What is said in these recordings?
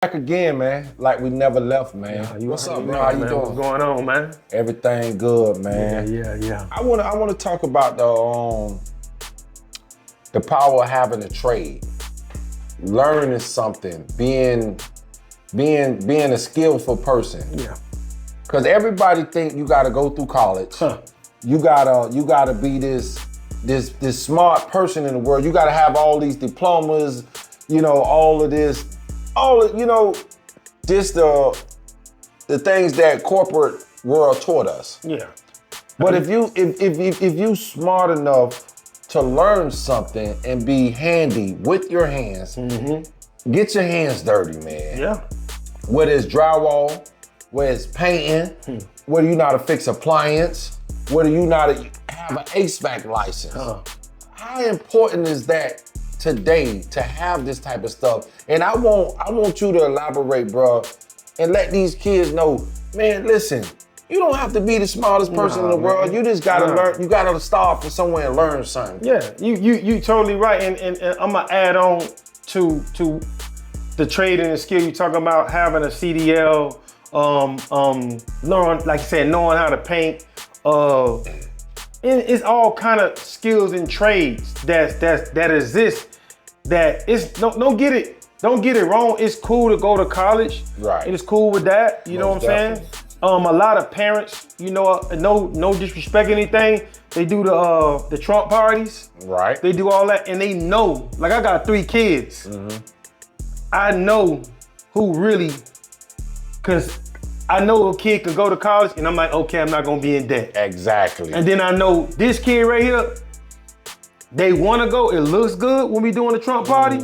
Back again, man. Like we never left, man. What's up, bro? How you doing? What's going on, man? Everything good, man. Yeah. I wanna talk about the power of having a trade, learning something, being a skillful person. Yeah. Cause everybody think you gotta go through college. You gotta be this smart person in the world. You gotta have all these diplomas, all of this. Just the things that corporate world taught us. Yeah. But if you smart enough to learn something and be handy with your hands, get your hands dirty, man. Yeah. Whether it's drywall, whether it's painting, whether you know how to fix appliance, whether you know how to have an HVAC license. How important is that today to have this type of stuff? And I want you to elaborate, bro, and let these kids know, man, listen, you don't have to be the smartest person in the world. You just gotta learn. You gotta start from somewhere and learn something. Yeah, you totally right. And I'm gonna add on to the trade and the skill you talking about, having a CDL, learn, like you said, knowing how to paint. It's all kind of skills and trades that exist. That it's don't get it wrong. It's cool to go to college, right? And it's cool with that. You know what I'm saying? A lot of parents, no disrespect or anything, they do the Trump parties, right? They do all that, and they know. Like I got 3 kids. I know who really, cause I know a kid can go to college, and I'm like, okay, I'm not gonna be in debt. Exactly. And then I know this kid right here, they wanna go, it looks good when we doing the Trump party,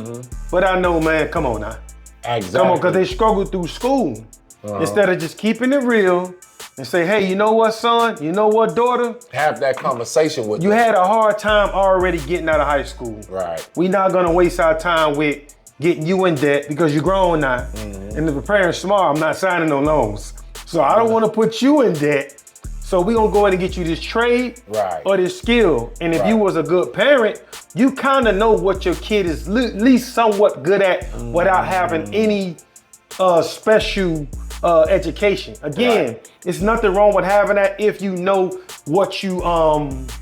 but I know, man, come on now. Exactly. Come on, cause they struggle through school. Instead of just keeping it real and say, hey, you know what, son? You know what, daughter? Have that conversation with you. them. Had a hard time already getting out of high school. Right. We not gonna waste our time with getting you in debt because you're grown now. And if the parent's smart, I'm not signing no loans. So I don't wanna put you in debt. So we gonna go ahead and get you this trade or this skill. And if you was a good parent, you kinda know what your kid is at least somewhat good at without having any special education. Again, it's nothing wrong with having that if you know what you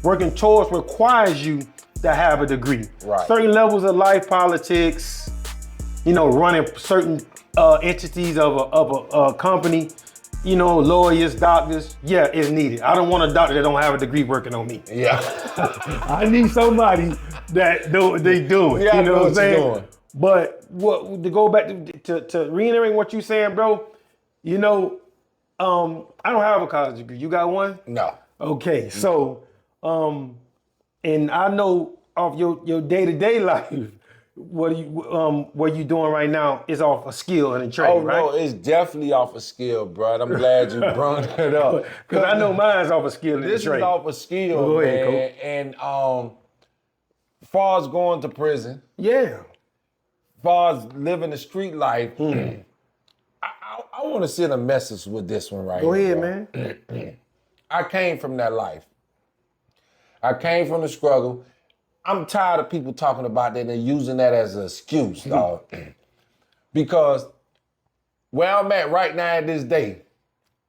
working towards requires you to have a degree. Right. Certain levels of life, politics, running certain entities of a company, lawyers, doctors, it's needed. I don't want a doctor that don't have a degree working on me. Yeah. I need somebody that they do it. Yeah, you know what I'm saying? doing. But to go back to reiterate what you saying, bro, I don't have a college degree. You got one? No. Okay, so and I know of your day-to-day life, what you doing right now is off a skill and a trade, right? Oh, no, it's definitely off a skill, bro. I'm glad you brought it up. Because I know mine's off a skill and a trade. This is off a skill, Go ahead, man. And far as going to prison, far as living the street life, I want to send a message with this one right Go here. ahead, man. I came from that life. I came from the struggle. I'm tired of people talking about that and using that as an excuse, dog. Because where I'm at right now at this day,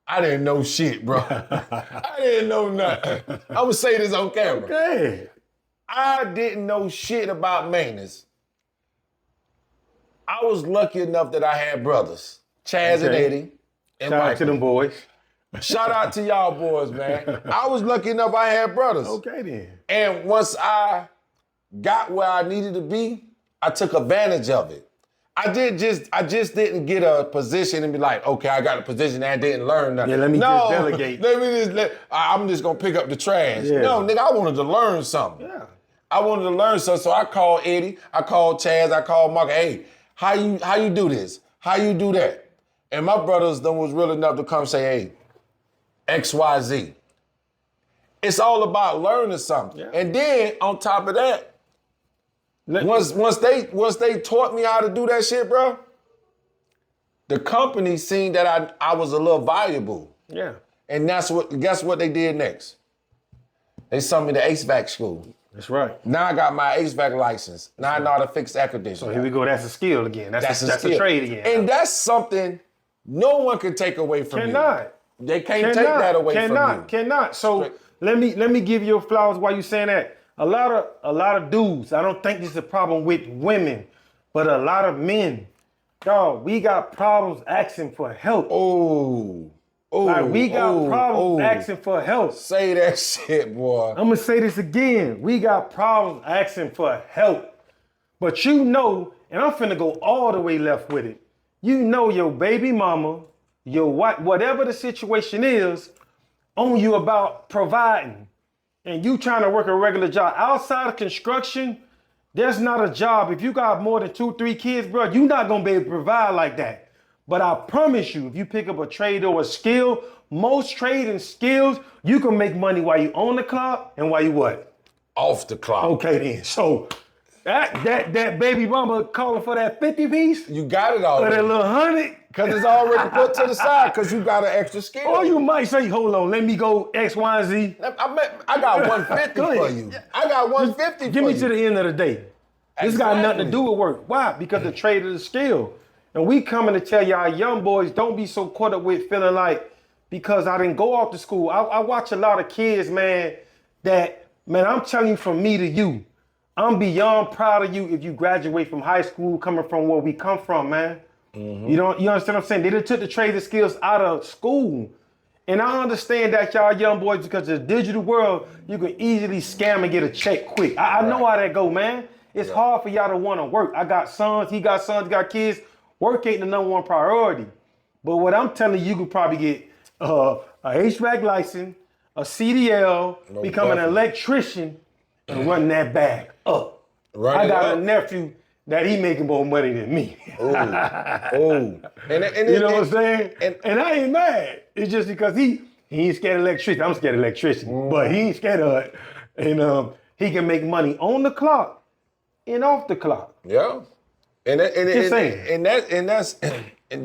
I didn't know shit, bro. I didn't know nothing. I'm gonna say this on camera. Okay. I didn't know shit about maintenance. I was lucky enough that I had brothers, Chaz and Eddie, and Shout Michael. out to them boys. Shout out to y'all boys, man. I was lucky enough I had brothers. Okay then. And once I got where I needed to be, I took advantage of it. I just didn't get a position and be like, okay, I got a position and I didn't learn nothing. Yeah, let me just delegate. I'm just gonna pick up the trash. Yeah. No, nigga, I wanted to learn something. Yeah. I wanted to learn something, so I called Eddie, I called Chaz, I called Mark. Hey, how you do this? How you do that? And my brothers then was real enough to come say, hey, XYZ. It's all about learning something. Yeah. And then on top of that, once they taught me how to do that shit, bro, the company seen that I was a little valuable. Yeah. And guess what they did next? They sent me to HVAC school. That's right. Now I got my HVAC license. Now I know how to fix air conditioning. So here we go. That's a skill again. That's a skill. trade again. And that's something no one can take away from you. Cannot. They can't take that away from you. Cannot. So let me give you your flowers while you saying that. A lot of dudes, I don't think this is a problem with women, but a lot of men, dog, we got problems asking for help. Like we got problems asking for help. Say that shit, boy. I'm gonna say this again. We got problems asking for help. But you know, and I'm finna go all the way left with it. You know your baby mama, your wife, whatever the situation is, on you about providing. And you trying to work a regular job. Outside of construction, there's not a job. If you got more than 2, 3 kids, bro, you're not gonna be able to provide like that. But I promise you, if you pick up a trade or a skill, most trade and skills, you can make money while you on the clock and while you what? Off the clock. Okay then. So that baby mama calling for that 50 piece? You got it already. Or that little 100? Because it's already put to the side because you got an extra skill. Or you might say, hold on, let me go X, Y, and Z. I got 150 for you. I got 150 for you. Give me to the end of the day. This got nothing to do with work. Why? Because the trade is a skill. And we coming to tell y'all young boys, don't be so caught up with feeling like, because I didn't go off to school. I watch a lot of kids, man, that, man, I'm telling you from me to you, I'm beyond proud of you if you graduate from high school coming from where we come from, man. Mm-hmm. You understand what I'm saying? They done took the trade and skills out of school. And I understand that y'all young boys, because the digital world, you can easily scam and get a check quick. I know how that go, man. It's hard for y'all to want to work. I got sons, he got kids. Work ain't the #1 priority. But what I'm telling you, you could probably get a HVAC license, a CDL, become an electrician, and run that bag up. I got a nephew that he making more money than me. And you know what I'm saying? And I ain't mad. It's just because he ain't scared of electricity. I'm scared of electricity, but he ain't scared of it. And he can make money on the clock and off the clock. Yeah. And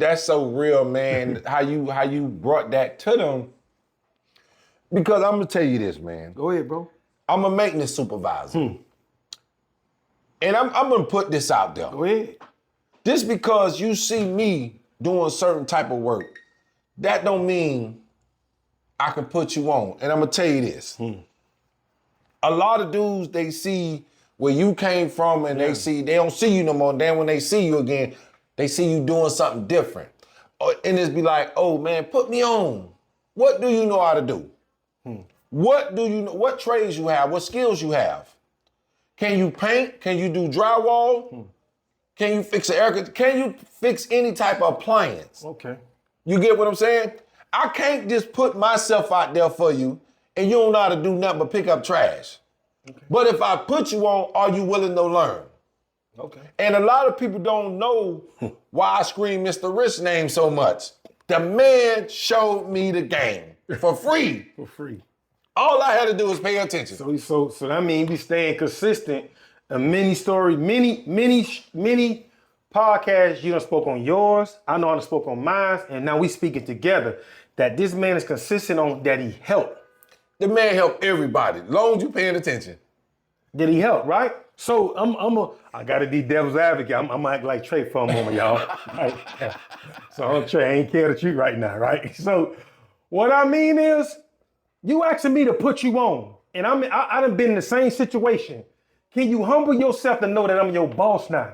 that's so real, man. how you brought that to them. Because I'm gonna tell you this, man. Go ahead, bro. I'm a maintenance supervisor. And I'm gonna put this out there. Go ahead. Just because you see me doing certain type of work, that don't mean I can put you on. And I'm gonna tell you this. A lot of dudes, they see where you came from and they don't see you no more. Then when they see you again, they see you doing something different. And it's be like, oh man, put me on. What do you know how to do? What do you know? What trades you have? What skills you have? Can you paint? Can you do drywall? Can you fix an air conditioner? Can you fix any type of appliance? Okay. You get what I'm saying? I can't just put myself out there for you and you don't know how to do nothing but pick up trash. Okay. But if I put you on, are you willing to learn? Okay. And a lot of people don't know why I scream Mr. Rich name so much. The man showed me the game for free. For free. All I had to do was pay attention. So that means we staying consistent. A many podcasts, you done spoke on yours, I know I done spoke on mine, and now we speaking together. That this man is consistent on that he helped. The man helped everybody, as long as you paying attention. Did he help, right? So I gotta be devil's advocate. I'm gonna act like Trey for a moment, y'all. Right? So I'm Trey, I ain't care the truth right now, right? So what I mean is, you asking me to put you on, and I done been in the same situation. Can you humble yourself to know that I'm your boss now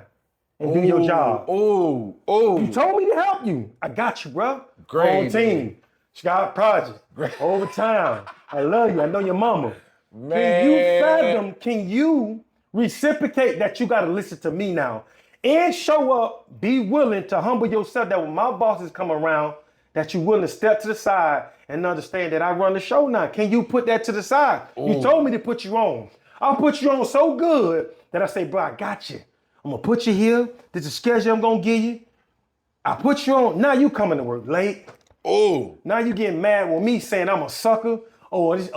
and do your job? You told me to help you. I got you, bro. Great. Whole team. Scott Project. Overtime. I love you. I know your mama. Man. Can you reciprocate that you got to listen to me now and show up, be willing to humble yourself that when my bosses come around, that you willing to step to the side and understand that I run the show now. Can you put that to the side? You told me to put you on. I'll put you on so good that I say, bro, I got you. I'm going to put you here. This is the schedule I'm going to give you. I put you on. Now you coming to work late. Now you getting mad with me saying I'm a sucker. This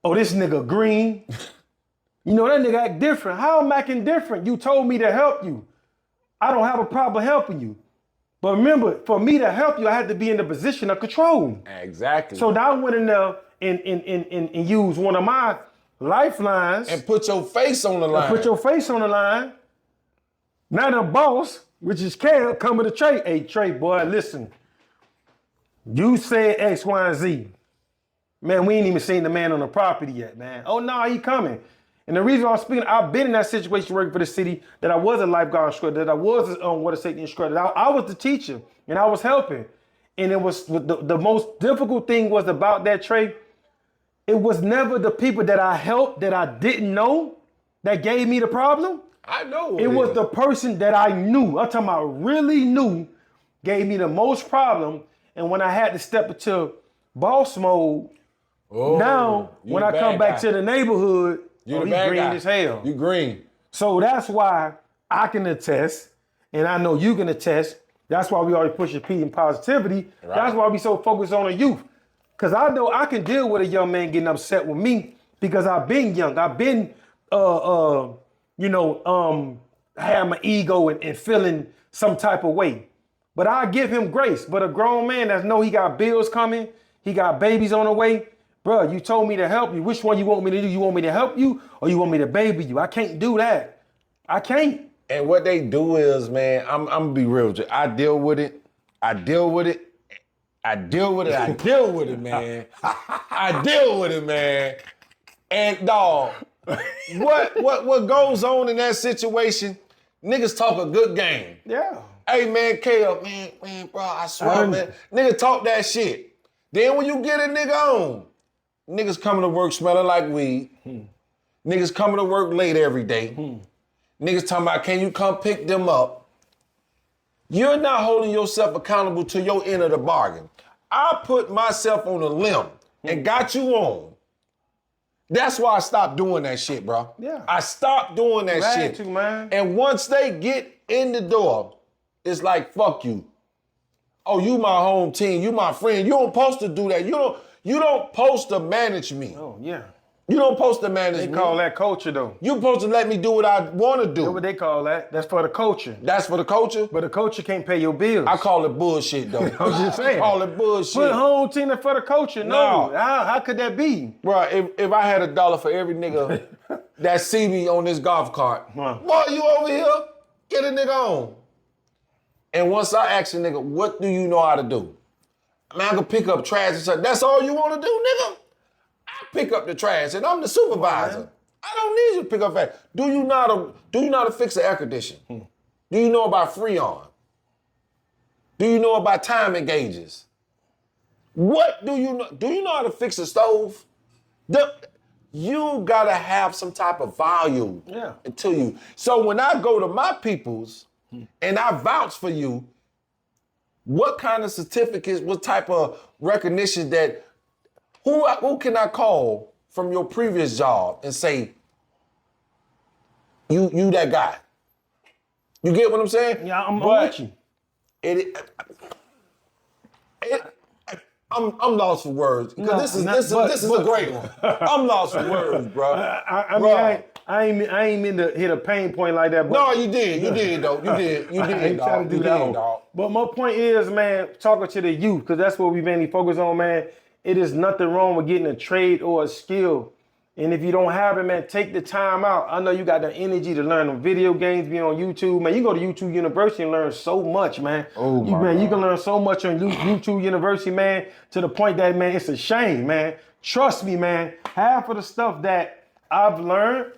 nigga green. You know, that nigga act different. How am I acting different? You told me to help you. I don't have a problem helping you. But remember, for me to help you, I had to be in the position of control. Exactly. So now I went in there and used one of my lifelines, And put your face on the line. put your face on the line. Now the boss, which is Cal, coming to Trey. Hey, Trey, boy, listen. You said X, Y, and Z. Man, we ain't even seen the man on the property yet, man. Oh, no, he coming. And the reason I'm speaking, I've been in that situation working for the city, that I was a lifeguard instructor, that I was a water safety instructor. I was the teacher, and I was helping. And it was the most difficult thing was about that, Trey. It was never the people that I helped that I didn't know that gave me the problem. I know It was the person that I knew, I'm talking about really knew, gave me the most problem. And when I had to step into boss mode, now when I come back to the neighborhood, he green as hell. You green. So that's why I can attest, and I know you can attest. That's why we always push P and positivity. Right. That's why we so focused on the youth. Because I know I can deal with a young man getting upset with me because I've been young. I've been, had my ego and feeling some type of way. But I give him grace. But a grown man that know he got bills coming, he got babies on the way. Bro, you told me to help you. Which one you want me to do? You want me to help you or you want me to baby you? I can't do that. I can't. And what they do is, man, I'm gonna be real with you. I deal with it, man. I deal with it, man. And dog, what goes on in that situation? Niggas talk a good game. Yeah. Hey man, Kale, man, bro, I swear, man. Nigga talk that shit. Then when you get a nigga on, niggas coming to work smelling like weed. Niggas coming to work late every day. Niggas talking about, can you come pick them up? You're not holding yourself accountable to your end of the bargain. I put myself on a limb and got you on. That's why I stopped doing that shit, bro. Yeah. I stopped doing that shit. To, man. And once they get in the door, it's like, fuck you. Oh, you my home team. You my friend. You don't supposed to do that. You don't supposed to manage me. Oh, yeah. You don't supposed to manage me. They call that culture, though. You supposed to let me do what I want to do. That's what they call that. That's for the culture. That's for the culture? But the culture can't pay your bills. I call it bullshit, though. I'm just saying. I call it bullshit. Put home team for the culture. No. No. How could that be? Bro, if I had $1 for every nigga that see me on this golf cart, boy, you over here, get a nigga on. And once I ask a nigga, what do you know how to do? Man, I can pick up trash and stuff. That's all you want to do, nigga? I pick up the trash and I'm the supervisor. I don't need you to pick up trash. Do you know how to fix an air conditioner? Do you know about Freon? Do you know about timing gauges? What do you know? Do you know how to fix a stove? You gotta have some type of value to you. So when I go to my peoples and I vouch for you, what kind of certificates, what type of recognition that, who can I call from your previous job and say, you that guy? You get what I'm saying? Yeah, I'm with you. I'm lost for words. Because this is a great one. I'm lost for words, bro. I ain't mean to hit a pain point like that. But no, you did. You did, though. You did. You did, I ain't dog. trying to do that, dog. But my point is, man, talking to the youth, because that's what we mainly focus on, man. It is nothing wrong with getting a trade or a skill. And if you don't have it, man, take the time out. I know you got the energy to learn them video games, be on YouTube. Man, you go to YouTube University and learn so much, man. Oh, you can learn so much on YouTube University, man, to the point that, man, it's a shame, man. Trust me, man. Half of the stuff that I've learned,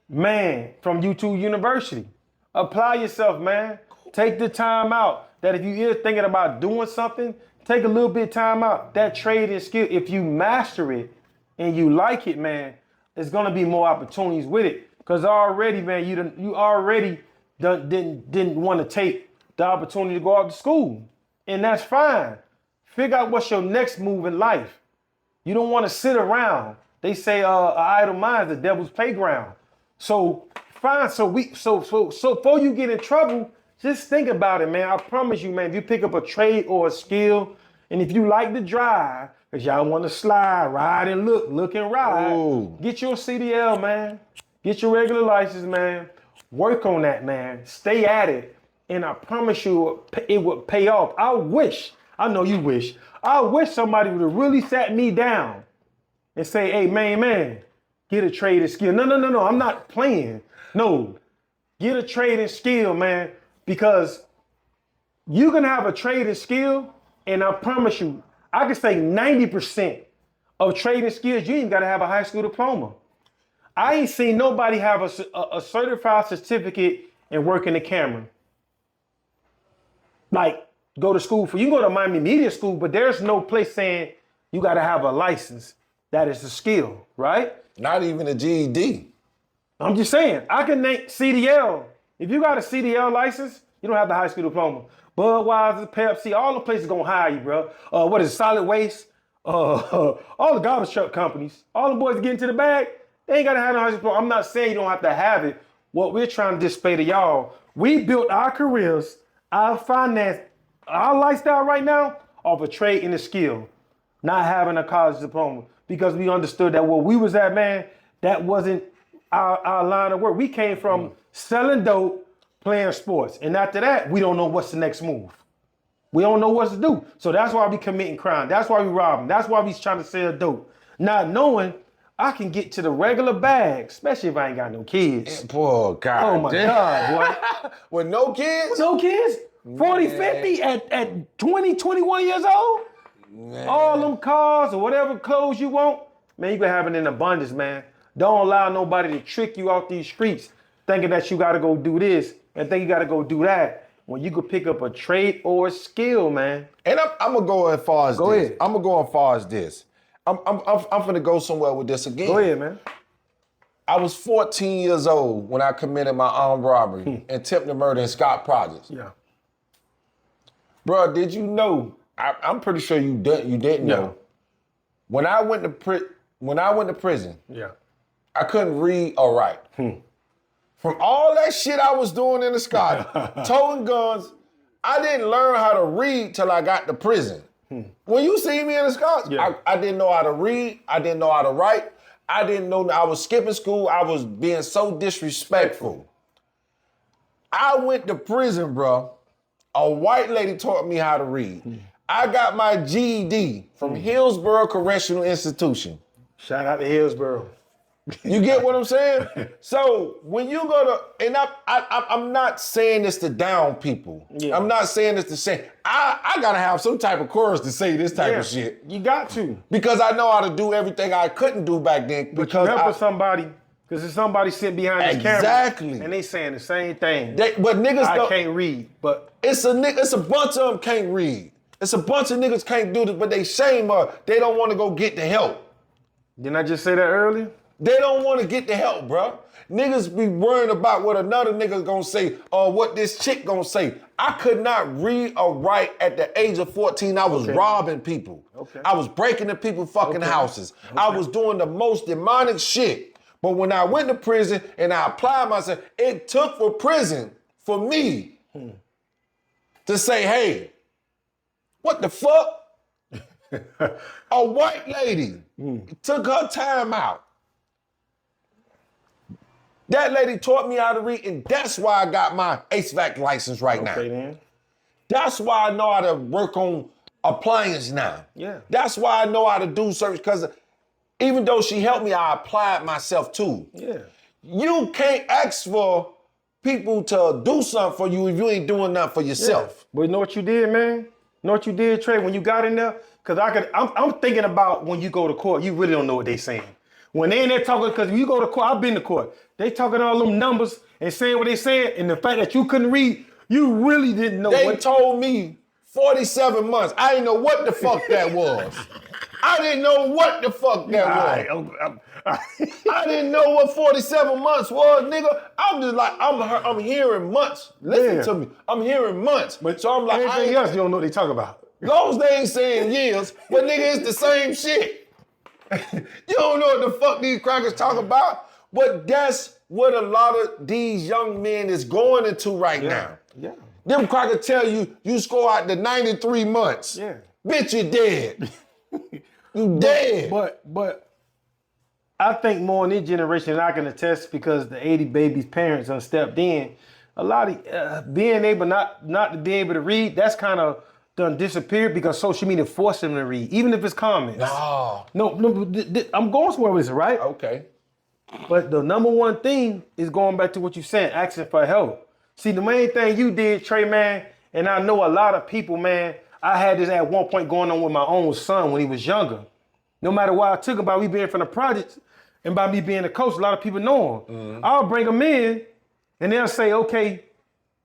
man, from YouTube University. Apply yourself, man. Take the time out. That if you're thinking about doing something, take a little bit of time out. That trade and skill, if you master it and you like it, man, there's gonna be more opportunities with it. Cause already, man, you already didn't want to take the opportunity to go out to school. And that's fine. Figure out what's your next move in life. You don't want to sit around. They say an idle mind is the devil's playground. So fine. So before you get in trouble, just think about it, man. I promise you, man, if you pick up a trade or a skill, and if you like to drive, because y'all want to slide, ride and look and ride, get your CDL, man. Get your regular license, man. Work on that, man. Stay at it. And I promise you, it would pay off. I know you wish somebody would have really sat me down and say, hey, man, get a trade and skill. No. I'm not playing. No, get a trade and skill, man, because you can have a trade and skill, and I promise you, I can say 90% of trade and skills, you ain't got to have a high school diploma. I ain't seen nobody have a certified certificate and work in the camera. Like, go to school you can go to Miami Media School, but there's no place saying you got to have a license. That is a skill, right? Not even a GED. I'm just saying, I can name CDL. If you got a CDL license, you don't have the high school diploma. Budweiser, Pepsi, all the places gonna hire you, bro. What is it, solid waste? All the garbage truck companies, all the boys get into the bag, they ain't gotta have no high school diploma. I'm not saying you don't have to have it. What we're trying to display to y'all, we built our careers, our finance, our lifestyle right now off a trade and a skill, not having a college diploma, because we understood that where we was at, man, that wasn't our line of work. We came from selling dope, playing sports. And after that, we don't know what's the next move. We don't know what to do. So that's why we committing crime. That's why we robbing. That's why we trying to sell dope. Not knowing I can get to the regular bag, especially if I ain't got no kids. Poor God. Oh my God, boy. With no kids? No kids? 40, 50 at 20, 21 years old? Man. All them cars or whatever clothes you want, man, you can have it in abundance, man. Don't allow nobody to trick you off these streets thinking that you got to go do this and think you got to go do that when you could pick up a trade or a skill, man. And I'm going to go as far as Go this. ahead. I'm going to go as far as this. I'm going to go somewhere with this again. Go ahead, man. I was 14 years old when I committed my armed robbery and attempted murder in Scott Projects. Yeah. Bro, did you know? I'm pretty sure you didn't know. When I went to prison, Yeah. I couldn't read or write. From all that shit I was doing in the Scott, towing guns, I didn't learn how to read till I got to prison. When you see me in the Scott, I didn't know how to read. I didn't know how to write. I didn't know. I was skipping school. I was being so disrespectful. I went to prison, bro. A white lady taught me how to read. I got my GED from Hillsborough Correctional Institution. Shout out to Hillsborough. You get what I'm saying? So when you go to, and I'm not saying this to down people. Yeah. I'm not saying this to say, I gotta have some type of courage to say this type of shit. You got to. Because I know how to do everything I couldn't do back then. But Because you helping somebody, because there's somebody sitting behind this camera. Exactly. And they saying the same thing. But niggas I can't read, but it's a bunch of them can't read. It's a bunch of niggas can't do this, but they shame her. They don't want to go get the help. Didn't I just say that earlier? They don't want to get the help, bro. Niggas be worrying about what another nigga gonna say or what this chick gonna say. I could not read or write at the age of 14. I was robbing people. I was breaking into people's fucking houses. I was doing the most demonic shit. But when I went to prison and I applied myself, it took for prison for me to say, hey, what the fuck? A white lady took her time out. That lady taught me how to read, and that's why I got my HVAC license right now. Then. That's why I know how to work on appliance now. Yeah. That's why I know how to do certain, because even though she helped me, I applied myself too. Yeah. You can't ask for people to do something for you if you ain't doing nothing for yourself. But you know what you did, man? Know what you did, Trey, when you got in there? Because I'm thinking about when you go to court, you really don't know what they saying. When they in there talking, because when you go to court, I've been to court, they talking all them numbers and saying what they saying, and the fact that you couldn't read, you really didn't know. They told me 47 months. I didn't know what the fuck that was. I didn't know what the fuck that was. I didn't know what 47 months was, nigga. I'm just like, I'm hearing months. Listen to me. I'm hearing months. But so I'm like, anything else, you don't know what they talk about. Those they ain't saying years, but nigga, it's the same shit. You don't know what the fuck these crackers talk about, but that's what a lot of these young men is going into right now. Yeah. Them crackers tell you, you score out the 93 months. Yeah. Bitch, you dead. You dead. But I think more in this generation, and I can attest because the 80 babies' parents have stepped in, a lot of being able not to be able to read, that's kind of done disappeared because social media forced them to read, even if it's comments. No. No, I'm going somewhere with this, right? Okay. But the number one thing is going back to what you said, asking for help. See, the main thing you did, Trey, man, and I know a lot of people, man, I had this at one point going on with my own son when he was younger. No matter what I took him, by me being from the projects and by me being a coach, a lot of people know him. I'll bring him in and they'll say, okay,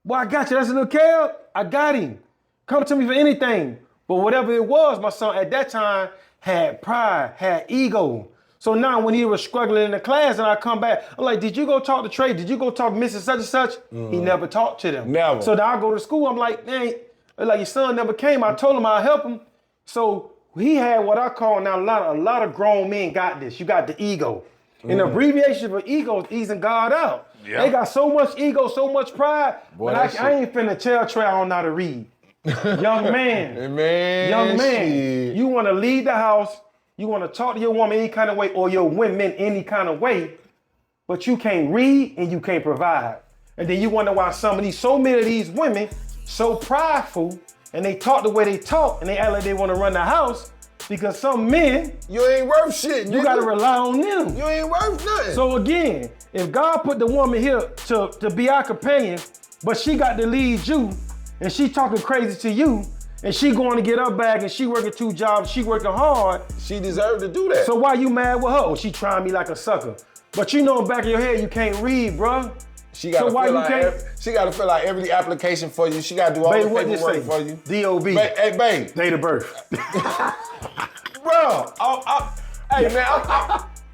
well, I got you. That's a little Cal. I got him. Come to me for anything. But whatever it was, my son at that time had pride, had ego. So now when he was struggling in the class and I come back, I'm like, did you go talk to Trey? Did you go talk to Mrs. Such and Such? He never talked to them. Never. So now I go to school, I'm like, man, like your son never came. I told him I'd help him. So he had what I call now a lot of grown men got this. You got the ego. And the abbreviation for ego is easing God out. Yep. They got so much ego, so much pride. Boy, but I ain't finna tell Trey I don't know how to read. Young man, young man, shit. You want to leave the house, you want to talk to your woman any kind of way or your women any kind of way, but you can't read and you can't provide. And then you wonder why so many of these women so prideful and they talk the way they talk and they act like they want to run the house because some men, you ain't worth shit. You got to rely on them. You ain't worth nothing. So again, if God put the woman here to be our companion, but she got to lead you, and she talking crazy to you, and she going to get her bag, and she working 2 jobs, she working hard. She deserved to do that. So why you mad with her? Oh, she trying me like a sucker. But you know in the back of your head, you can't read, bruh. She got to fill out every application for you. She got to do all the paperwork for you. D.O.B. Hey, babe. Date of birth. Bro, hey, man,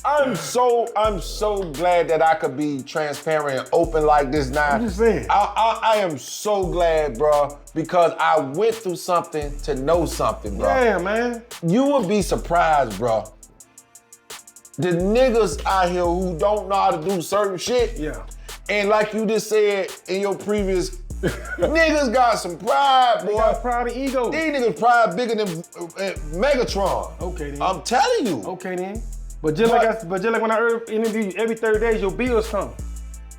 I'm so glad that I could be transparent and open like this now. I'm just saying. I am so glad, bro, because I went through something to know something, bro. Yeah, man. You would be surprised, bro. The niggas out here who don't know how to do certain shit. Yeah. And like you just said in your previous, niggas got some pride, boy. They got pride and ego. These niggas pride bigger than Megatron. Okay, then. I'm telling you. Okay, then. But just like when I interview you, every 30 days your bills come.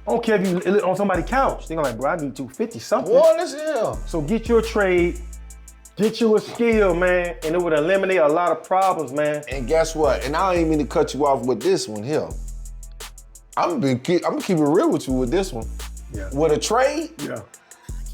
I don't care if you live on somebody's couch. They're like, bro, I need $250 something. Boy, listen here. So get your trade, get you a skill, man, and it would eliminate a lot of problems, man. And guess what? And I don't even mean to cut you off with this one here. I'm gonna keep it real with you with this one. Yeah. With a trade,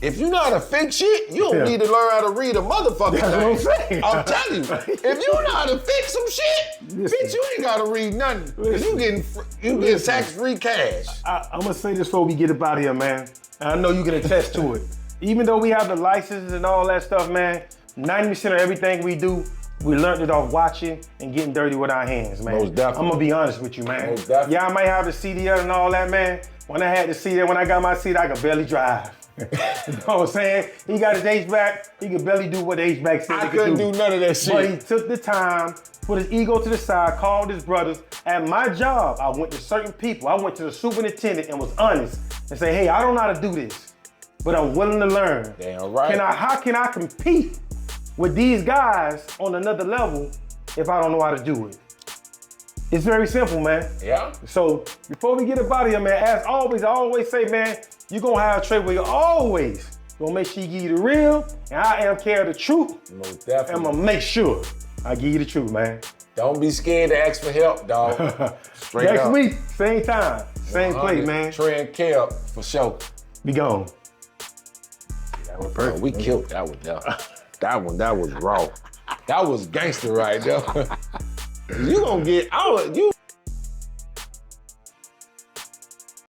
if you know how to fix shit, you don't need to learn how to read a motherfucker. That's what I'm saying. I'm telling you, if you know how to fix some shit, bitch, you ain't gotta read nothing. Cause you getting tax-free cash. I'm gonna say this before we get up out of here, man. And I know you can attest to it. Even though we have the licenses and all that stuff, man, 90% of everything we do, we learned it off watching and getting dirty with our hands, man. Most definitely. I'm gonna be honest with you, man. Most definitely. Yeah, I might have the CDL and all that, man. When I had the CDL, when I got my seat, I could barely drive. You know what I'm saying? He got his HVAC, he could barely do what the HVAC said I couldn't do none of that shit. But he took the time, put his ego to the side, called his brothers. At my job, I went to certain people. I went to the superintendent and was honest and say, hey, I don't know how to do this, but I'm willing to learn. Damn right. How can I compete with these guys on another level if I don't know how to do it? It's very simple, man. Yeah. So before we get up out of here, man, as always, I always say, man, you're gonna have a trade where you always gonna make sure you give you the real, and I am care of the truth. Most definitely. I'm gonna make sure I give you the truth, man. Don't be scared to ask for help, dog. Straight Next up. week, same time, same place, man. Trey and Kel, for sure. Be gone. That was perfect. We killed that one, though. That was raw. That was gangster right there. You gonna get out.